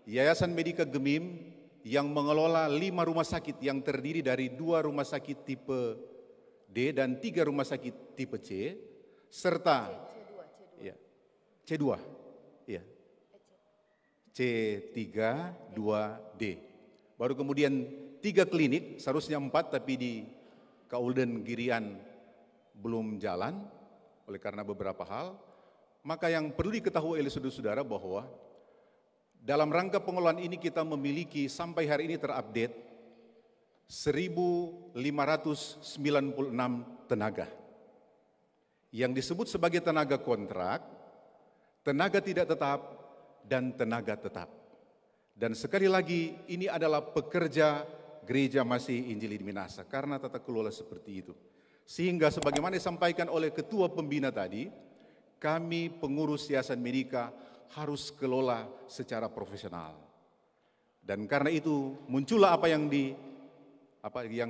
Yayasan Medika Gemim yang mengelola 5 rumah sakit yang terdiri dari 2 rumah sakit tipe D dan 3 rumah sakit tipe C, serta C2, ya, C3, 2D. Baru kemudian 3 klinik, seharusnya 4 tapi di Kaulden Girian belum jalan oleh karena beberapa hal. Maka yang perlu diketahui oleh saudara-saudara bahwa dalam rangka pengelolaan ini kita memiliki sampai hari ini terupdate 1.596 tenaga. Yang disebut sebagai tenaga kontrak, tenaga tidak tetap, dan tenaga tetap. Dan sekali lagi ini adalah pekerja Gereja Masih Injili di Minahasa karena tata kelola seperti itu. Sehingga sebagaimana disampaikan oleh Ketua Pembina tadi, kami pengurus Yayasan Medika harus kelola secara profesional. Dan karena itu muncullah apa yang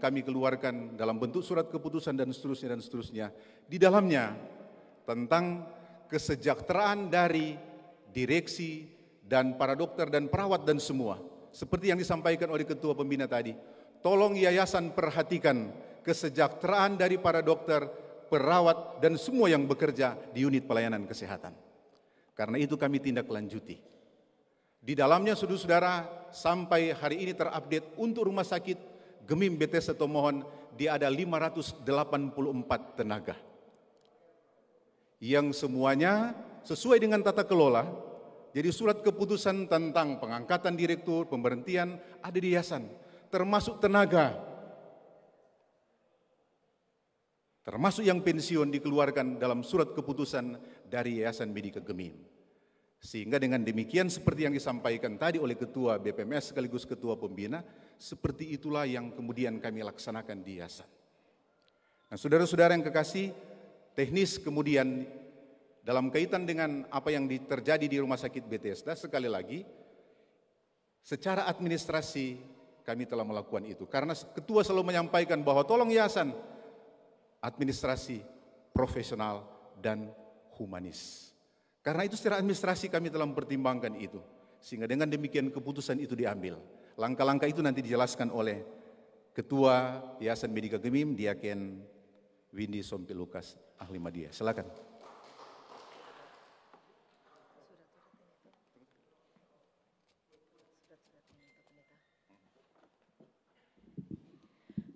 kami keluarkan dalam bentuk surat keputusan dan seterusnya. Di dalamnya tentang kesejahteraan dari direksi dan para dokter dan perawat dan semua. Seperti yang disampaikan oleh Ketua Pembina tadi, tolong yayasan perhatikan kesejahteraan dari para dokter, perawat dan semua yang bekerja di unit pelayanan kesehatan. Karena itu kami tindak lanjuti. Di dalamnya saudara-saudara sampai hari ini terupdate untuk rumah sakit Gemim Bethesda Tomohon dia ada 584 tenaga. Yang semuanya sesuai dengan tata kelola. Jadi surat keputusan tentang pengangkatan direktur, pemberhentian ada di yayasan, termasuk tenaga. Termasuk yang pensiun dikeluarkan dalam surat keputusan dari Yayasan Medika Gemim. Sehingga dengan demikian seperti yang disampaikan tadi oleh Ketua BPMS sekaligus Ketua Pembina, seperti itulah yang kemudian kami laksanakan di yayasan. Nah, saudara-saudara yang kekasih, teknis kemudian dalam kaitan dengan apa yang terjadi di Rumah Sakit Bethesda, sekali lagi, secara administrasi kami telah melakukan itu. Karena Ketua selalu menyampaikan bahwa tolong yayasan, administrasi, profesional, dan humanis. Karena itu secara administrasi kami telah mempertimbangkan itu. Sehingga dengan demikian keputusan itu diambil. Langkah-langkah itu nanti dijelaskan oleh Ketua Yayasan Medika Gemim, Diaken Windy Sompi Lukas, ahli media. Silakan.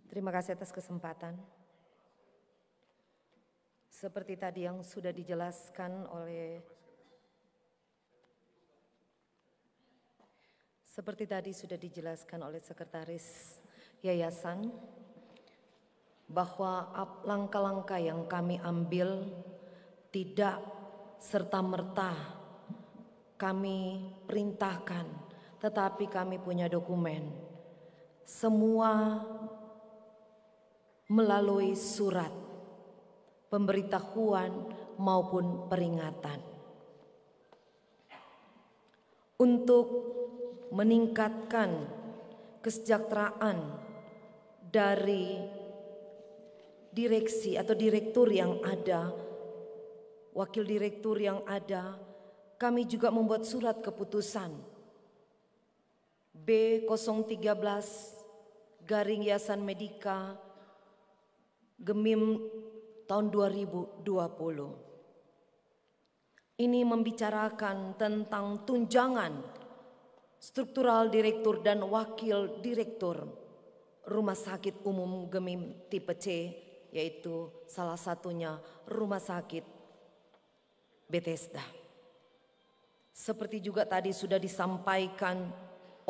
Terima kasih atas kesempatan. Seperti tadi yang sudah dijelaskan oleh Sekretaris Yayasan bahwa langkah-langkah yang kami ambil tidak serta-merta kami perintahkan, tetapi kami punya dokumen. Semua melalui surat pemberitahuan maupun peringatan untuk meningkatkan kesejahteraan dari direksi atau direktur yang ada, wakil direktur yang ada. Kami juga membuat surat keputusan B013 Yayasan Medika Gemim tahun 2020. Ini membicarakan tentang tunjangan struktural direktur dan wakil direktur Rumah Sakit Umum Gemim tipe C, yaitu salah satunya Rumah Sakit Bethesda. Seperti juga tadi sudah disampaikan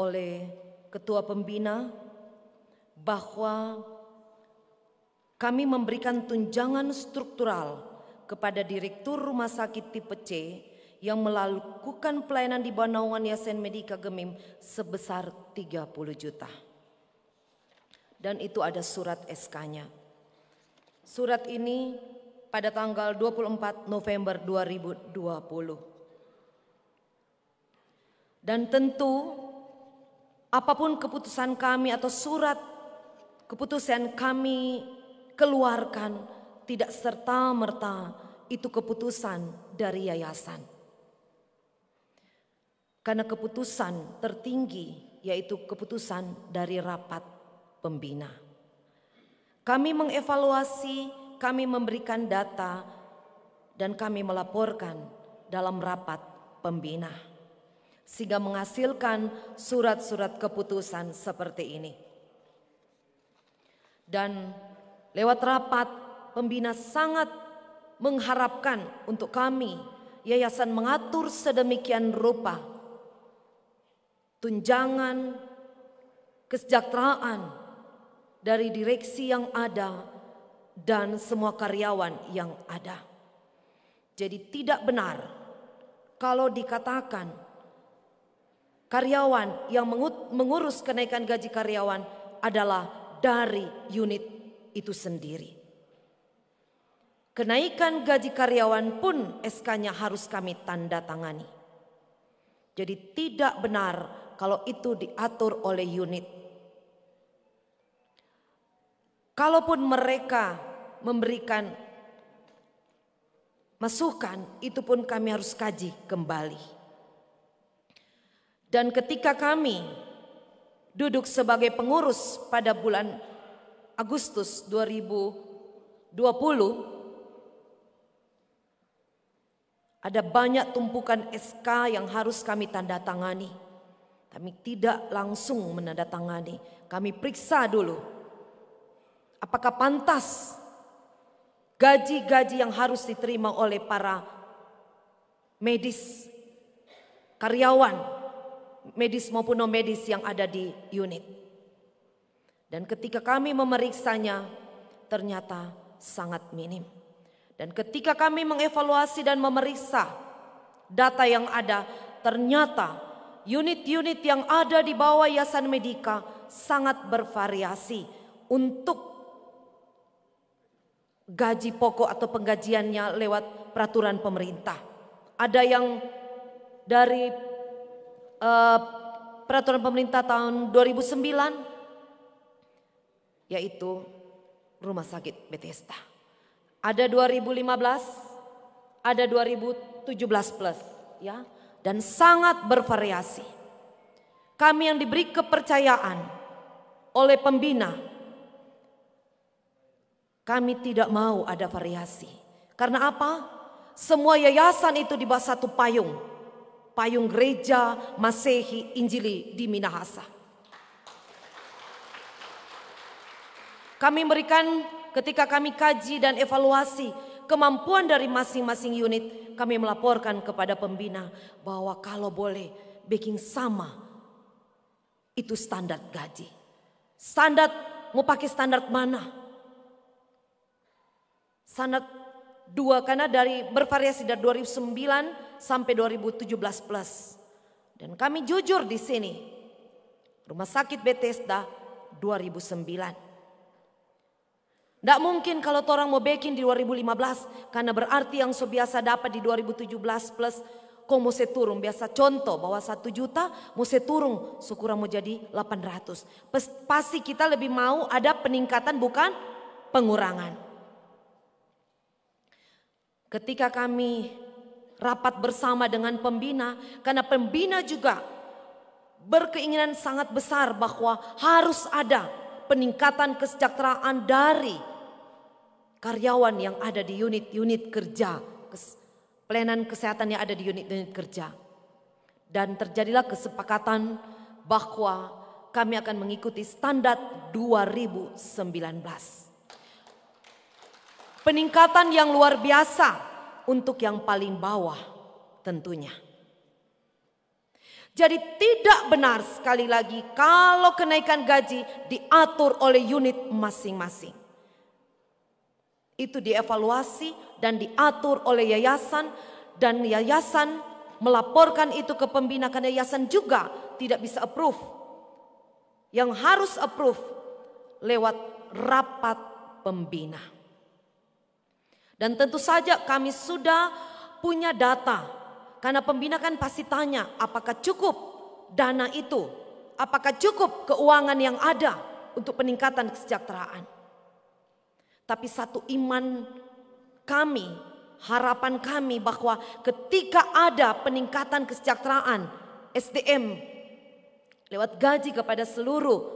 oleh Ketua Pembina bahwa kami memberikan tunjangan struktural kepada Direktur Rumah Sakit tipe C yang melakukan pelayanan di bawah naungan Yayasan Medika Gemim sebesar 30 juta. Dan itu ada surat SK-nya. Surat ini pada tanggal 24 November 2020. Dan tentu apapun keputusan kami atau surat keputusan kami keluarkan tidak serta-merta itu keputusan dari yayasan. Karena keputusan tertinggi yaitu keputusan dari rapat pembina. Kami mengevaluasi, kami memberikan data, dan kami melaporkan dalam rapat pembina. Sehingga menghasilkan surat-surat keputusan seperti ini. Dan lewat rapat pembina sangat mengharapkan untuk kami, yayasan mengatur sedemikian rupa tunjangan kesejahteraan dari direksi yang ada dan semua karyawan yang ada. Jadi tidak benar kalau dikatakan karyawan yang mengurus kenaikan gaji karyawan adalah dari unit itu sendiri. Kenaikan gaji karyawan pun SK-nya harus kami tanda tangani. Jadi tidak benar kalau itu diatur oleh unit. Kalaupun mereka memberikan masukan, itu pun kami harus kaji kembali. Dan ketika kami duduk sebagai pengurus pada bulan Agustus 2020, ada banyak tumpukan SK yang harus kami tanda tangani. Kami tidak langsung menandatangani. Kami periksa dulu. Apakah pantas gaji-gaji yang harus diterima oleh para medis, karyawan, medis maupun non medis yang ada di unit. Dan ketika kami memeriksanya, ternyata sangat minim. Dan ketika kami mengevaluasi dan memeriksa data yang ada, ternyata unit-unit yang ada di bawah Yayasan Medika sangat bervariasi untuk gaji pokok atau penggajiannya lewat peraturan pemerintah. Ada yang dari peraturan pemerintah tahun 2009, yaitu Rumah Sakit Bethesda. Ada 2015, ada 2017 plus, ya, dan sangat bervariasi. Kami yang diberi kepercayaan oleh pembina, kami tidak mau ada variasi. Karena apa? Semua yayasan itu di bawah satu payung. Payung Gereja Masehi Injili di Minahasa. Kami berikan, ketika kami kaji dan evaluasi kemampuan dari masing-masing unit, kami melaporkan kepada pembina bahwa kalau boleh backing sama, itu standar gaji. Standar, mau pakai standar mana? Standar 2, karena dari bervariasi dari 2009 sampai 2017 plus. Dan kami jujur di sini, Rumah Sakit Bethesda 2009. Tidak mungkin kalau orang mau backing di 2015, karena berarti yang biasa dapat di 2017 plus, kok mau turun. Biasa contoh bahwa 1 juta mau turun, syukur mau jadi 800. Pasti kita lebih mau ada peningkatan bukan pengurangan. Ketika kami rapat bersama dengan pembina, karena pembina juga berkeinginan sangat besar bahwa harus ada peningkatan kesejahteraan dari karyawan yang ada di unit-unit kerja, pelayanan kesehatan yang ada di unit-unit kerja. Dan terjadilah kesepakatan bahwa kami akan mengikuti standar 2019. Peningkatan yang luar biasa untuk yang paling bawah tentunya. Jadi tidak benar sekali lagi kalau kenaikan gaji diatur oleh unit masing-masing. Itu dievaluasi dan diatur oleh yayasan, dan yayasan melaporkan itu ke pembina karena yayasan juga tidak bisa approve. Yang harus approve lewat rapat pembina. Dan tentu saja kami sudah punya data, karena pembina kan pasti tanya apakah cukup dana itu, apakah cukup keuangan yang ada untuk peningkatan kesejahteraan. Tapi satu iman kami, harapan kami bahwa ketika ada peningkatan kesejahteraan SDM, lewat gaji kepada seluruh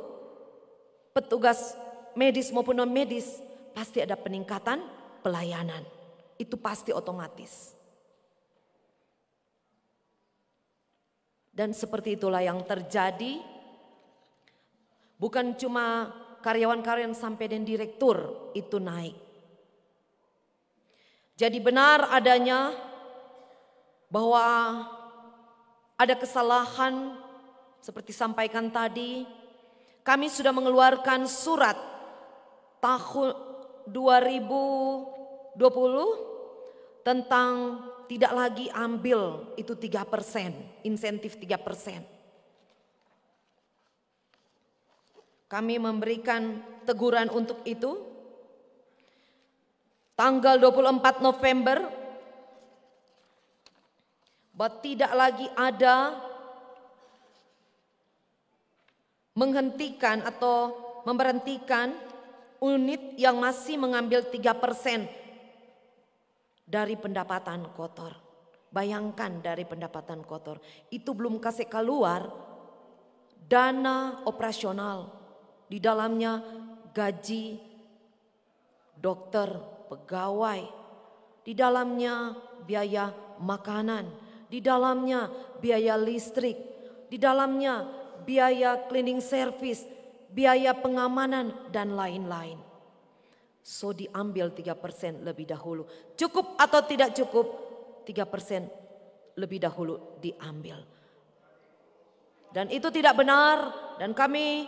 petugas medis maupun non medis, pasti ada peningkatan pelayanan. Itu pasti otomatis. Dan seperti itulah yang terjadi. Bukan cuma karyawan-karyawan sampai dan direktur itu naik. Jadi benar adanya bahwa ada kesalahan seperti sampaikan tadi. Kami sudah mengeluarkan surat tahun 2020 tentang tidak lagi ambil itu 3%, insentif 3%. Kami memberikan teguran untuk itu. Tanggal 24 November, bahwa tidak lagi ada menghentikan atau memberhentikan unit yang masih mengambil 3% dari pendapatan kotor. Bayangkan dari pendapatan kotor. Itu belum kasih keluar dana operasional. Di dalamnya gaji dokter, pegawai. Di dalamnya biaya makanan. Di dalamnya biaya listrik. Di dalamnya biaya cleaning service, biaya pengamanan dan lain-lain. So diambil 3% lebih dahulu. Cukup atau tidak cukup? 3% lebih dahulu diambil. Dan itu tidak benar dan kami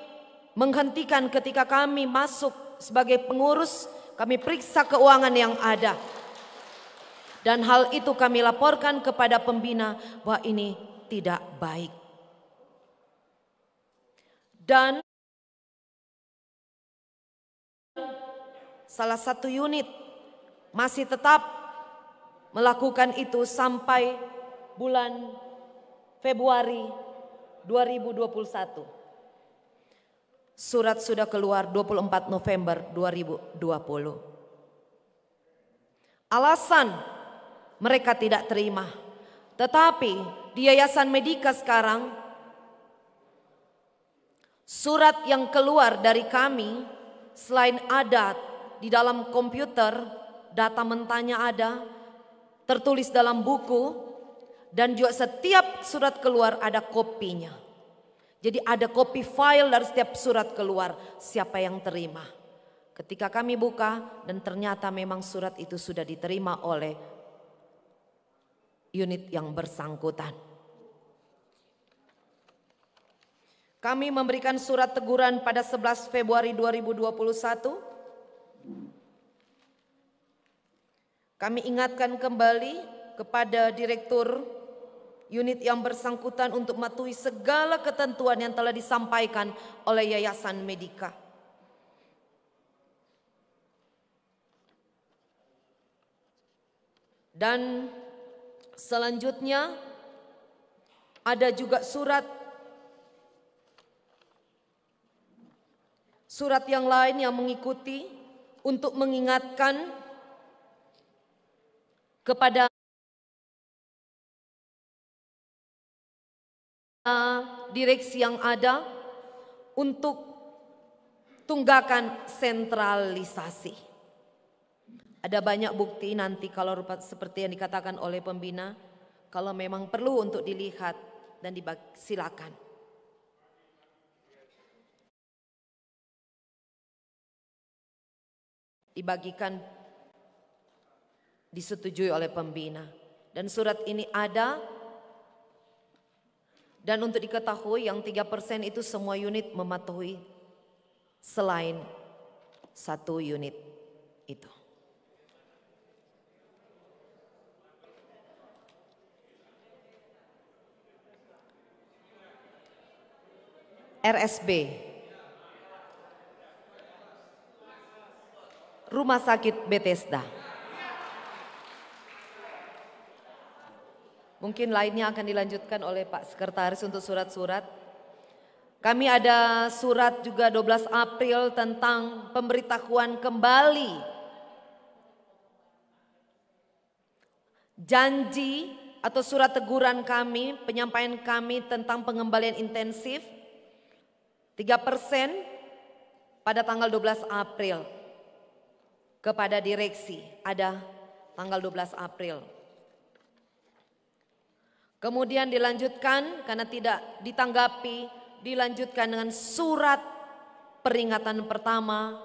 menghentikan ketika kami masuk sebagai pengurus, kami periksa keuangan yang ada. Dan hal itu kami laporkan kepada pembina bahwa ini tidak baik. Dan salah satu unit masih tetap melakukan itu sampai bulan Februari 2021. Surat sudah keluar 24 November 2020. Alasan mereka tidak terima. Tetapi di Yayasan Medika sekarang, surat yang keluar dari kami selain ada di dalam komputer, data mentahnya ada, tertulis dalam buku, dan juga setiap surat keluar ada kopinya. Jadi ada kopi file dari setiap surat keluar, siapa yang terima. Ketika kami buka dan ternyata memang surat itu sudah diterima oleh unit yang bersangkutan. Kami memberikan surat teguran pada 11 Februari 2021. Kami ingatkan kembali kepada direktur unit yang bersangkutan untuk mematuhi segala ketentuan yang telah disampaikan oleh Yayasan Medika. Dan selanjutnya ada juga surat yang lain yang mengikuti untuk mengingatkan kepada direksi yang ada untuk tunggakan sentralisasi. Ada banyak bukti nanti kalau seperti yang dikatakan oleh pembina, kalau memang perlu untuk dilihat dan silakan. Dibagikan, disetujui oleh pembina. Dan surat ini ada. Dan untuk diketahui yang 3% itu semua unit mematuhi selain satu unit itu. RSB, Rumah Sakit Bethesda. Mungkin lainnya akan dilanjutkan oleh Pak Sekretaris untuk surat-surat. Kami ada surat juga 12 April tentang pemberitahuan kembali janji atau surat teguran kami, penyampaian kami tentang pengembalian intensif 3% pada tanggal 12 April kepada direksi, ada tanggal 12 April. Kemudian dilanjutkan karena tidak ditanggapi, dilanjutkan dengan surat peringatan pertama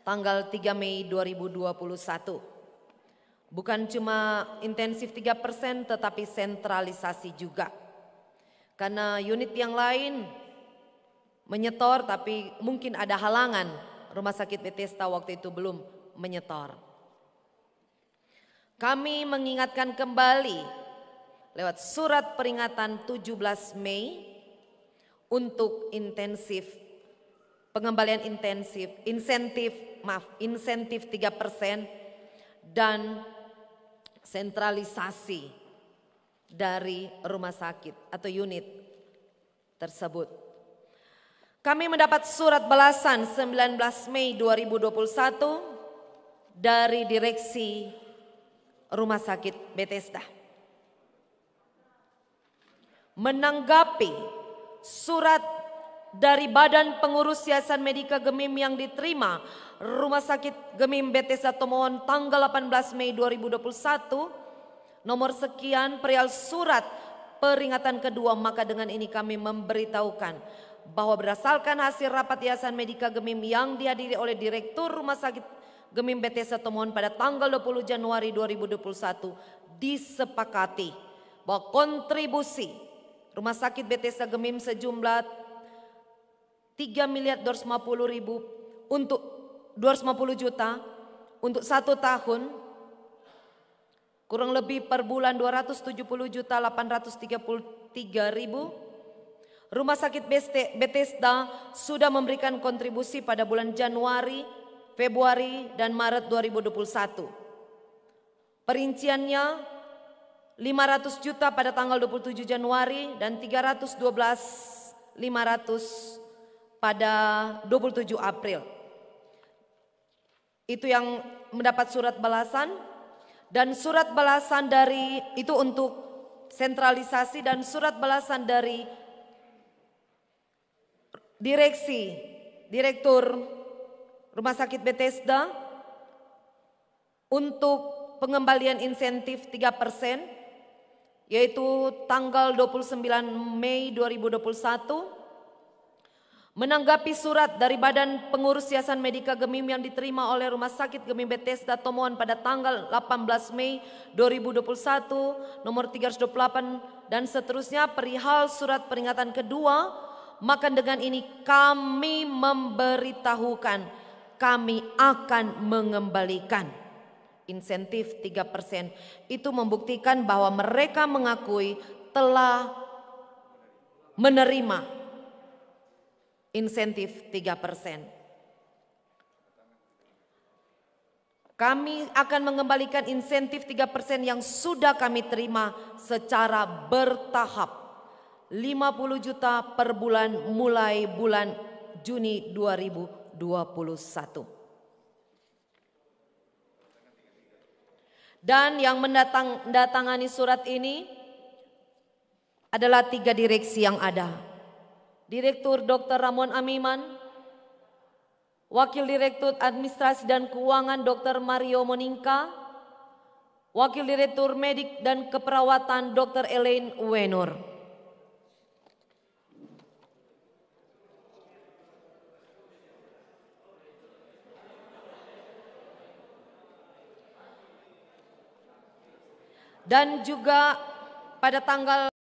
tanggal 3 Mei 2021. Bukan cuma intensif 3% tetapi sentralisasi juga. Karena unit yang lain menyetor tapi mungkin ada halangan. Rumah sakit Bethesda waktu itu belum menyetor. Kami mengingatkan kembali lewat surat peringatan 17 Mei untuk pengembalian insentif 3% dan sentralisasi dari rumah sakit atau unit tersebut. Kami mendapat surat balasan 19 Mei 2021 dari direksi Rumah Sakit Bethesda. Menanggapi surat dari Badan Pengurus Yayasan Medika Gemim yang diterima Rumah Sakit Gemim Bethesda Tomohon tanggal 18 Mei 2021 nomor sekian perihal surat peringatan kedua, maka dengan ini kami memberitahukan bahwa berdasarkan hasil rapat Yayasan Medika Gemim yang dihadiri oleh Direktur Rumah Sakit Gemim Bethesda Tomohon pada tanggal 20 Januari 2021 disepakati bahwa kontribusi Rumah Sakit Bethesda Gemim sejumlah 3.250.000 untuk 250 juta untuk 1 tahun, kurang lebih per bulan 270.833.000. Rumah Sakit Bethesda sudah memberikan kontribusi pada bulan Januari, Februari dan Maret 2021. Perinciannya 500 juta pada tanggal 27 Januari dan 312.500 pada 27 April. Itu yang mendapat surat balasan, dan surat balasan dari itu untuk sentralisasi, dan surat balasan dari Direktur Rumah Sakit Bethesda untuk pengembalian insentif 3%, yaitu tanggal 29 Mei 2021. Menanggapi surat dari Badan Pengurus Yayasan Medika Gemim yang diterima oleh Rumah Sakit Gemim Bethesda Tomohon pada tanggal 18 Mei 2021 nomor 328 dan seterusnya perihal surat peringatan kedua, maka dengan ini kami memberitahukan kami akan mengembalikan insentif 3%. Itu membuktikan bahwa mereka mengakui telah menerima insentif 3%. Kami akan mengembalikan insentif 3% yang sudah kami terima secara bertahap. 50 juta per bulan mulai bulan Juni 2021. Dan yang mendatangani surat ini adalah 3 direksi yang ada. Direktur Dr. Ramon Amiman, Wakil Direktur Administrasi dan Keuangan Dr. Mario Moninka, Wakil Direktur Medik dan Keperawatan Dr. Elaine Wenur. Dan juga pada tanggal